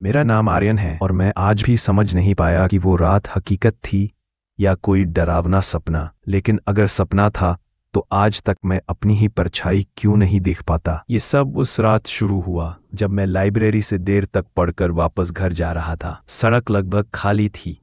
मेरा नाम आर्यन है और मैं आज भी समझ नहीं पाया कि वो रात हकीकत थी या कोई डरावना सपना। लेकिन अगर सपना था तो आज तक मैं अपनी ही परछाई क्यों नहीं देख पाता। ये सब उस रात शुरू हुआ जब मैं लाइब्रेरी से देर तक पढ़कर वापस घर जा रहा था। सड़क लगभग खाली थी,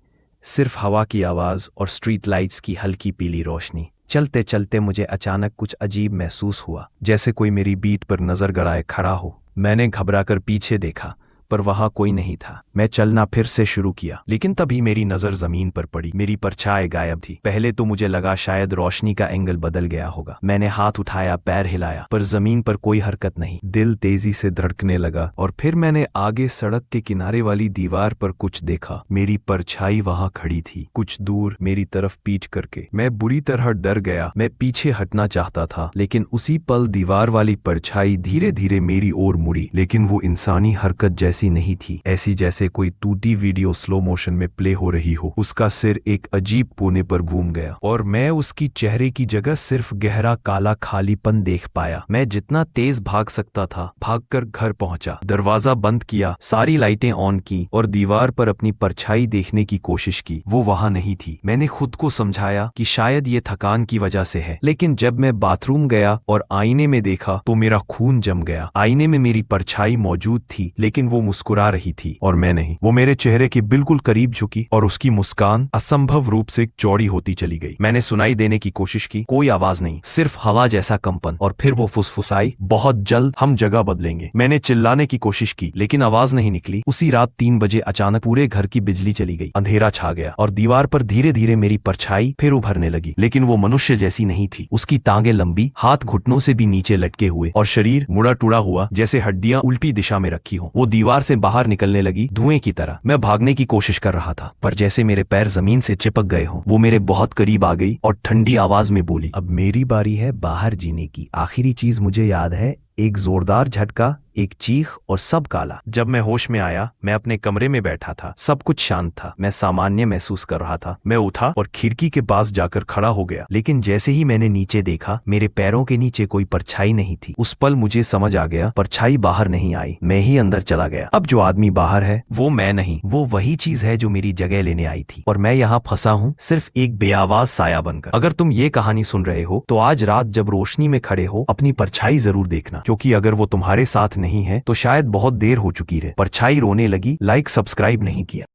सिर्फ हवा की आवाज़ और स्ट्रीट लाइट्स की हल्की पीली रोशनी। चलते चलते मुझे अचानक कुछ अजीब महसूस हुआ, जैसे कोई मेरी बीट पर नज़र गड़ाए खड़ा हो। मैंने घबराकर पीछे देखा पर वहां कोई नहीं था। मैं चलना फिर से शुरू किया, लेकिन तभी मेरी नजर जमीन पर पड़ी। मेरी परछाई गायब थी। पहले तो मुझे लगा शायद रोशनी का एंगल बदल गया होगा। मैंने हाथ उठाया, पैर हिलाया, पर जमीन पर कोई हरकत नहीं। दिल तेजी से धड़कने लगा और फिर मैंने आगे सड़क के किनारे वाली दीवार पर कुछ देखा। मेरी परछाई वहां खड़ी थी, कुछ दूर मेरी तरफ पीठ करके। मैं बुरी तरह डर गया। मैं पीछे हटना चाहता था, लेकिन उसी पल दीवार वाली परछाई धीरे धीरे मेरी ओर मुड़ी। लेकिन वो इंसानी हरकत जैसी नहीं थी, ऐसी जैसे कोई टूटी वीडियो स्लो मोशन में प्ले हो रही हो। उसका सिर एक अजीब कोने पर घूम गया और मैं उसकी चेहरे की जगह सिर्फ गहरा काला खालीपन देख पाया। मैं जितना तेज भाग सकता था भागकर घर पहुंचा, दरवाजा बंद किया, सारी लाइटें ऑन की और दीवार पर अपनी परछाई देखने की कोशिश की। वो वहां नहीं थी। मैंने खुद को समझाया कि शायद ये थकान की वजह से है, लेकिन जब मैं बाथरूम गया और आईने में देखा तो मेरा खून जम गया। आईने में मेरी परछाई मौजूद थी, लेकिन वो मुस्कुरा रही थी और मैं नहीं। वो मेरे चेहरे के बिल्कुल करीब झुकी और उसकी मुस्कान असंभव रूप से चौड़ी होती चली गई। मैंने सुनाई देने की कोशिश की, कोई आवाज नहीं, सिर्फ हवा जैसा कंपन। और फिर वो फुसफुसाई, बहुत जल्द हम जगह बदलेंगे। मैंने चिल्लाने की कोशिश की, लेकिन आवाज नहीं निकली। उसी रात 3 बजे अचानक पूरे घर की बिजली चली गई, अंधेरा छा गया और दीवार पर धीरे धीरे मेरी परछाई फिर उभरने लगी। लेकिन वो मनुष्य जैसी नहीं थी। उसकी टांगे लंबी, हाथ घुटनों से भी नीचे लटके हुए और शरीर मुड़ा टुड़ा हुआ, जैसे हड्डियां उल्टी दिशा में रखी हो। वो दीवार से बाहर निकलने लगी, धुएं की तरह। मैं भागने की कोशिश कर रहा था, पर जैसे मेरे पैर जमीन से चिपक गए हों। वो मेरे बहुत करीब आ गई और ठंडी आवाज में बोली, अब मेरी बारी है बाहर जीने की। आखिरी चीज मुझे याद है, एक जोरदार झटका, एक चीख और सब काला। जब मैं होश में आया, मैं अपने कमरे में बैठा था। सब कुछ शांत था। मैं सामान्य महसूस कर रहा था। मैं उठा और खिड़की के पास जाकर खड़ा हो गया, लेकिन जैसे ही मैंने नीचे देखा, मेरे पैरों के नीचे कोई परछाई नहीं थी। उस पल मुझे समझ आ गया, परछाई बाहर नहीं आई, मैं ही अंदर चला गया। अब जो आदमी बाहर है वो मैं नहीं, वो वही चीज है जो मेरी जगह लेने आई थी। और मैं यहाँ फंसा हूँ सिर्फ एक बेआवाज साया बनकर। अगर तुम ये कहानी सुन रहे हो तो आज रात जब रोशनी में खड़े हो, अपनी परछाई जरूर देखना, क्योंकि अगर वो तुम्हारे साथ नहीं है तो शायद बहुत देर हो चुकी है। परछाई रोने लगी, लाइक सब्सक्राइब नहीं किया।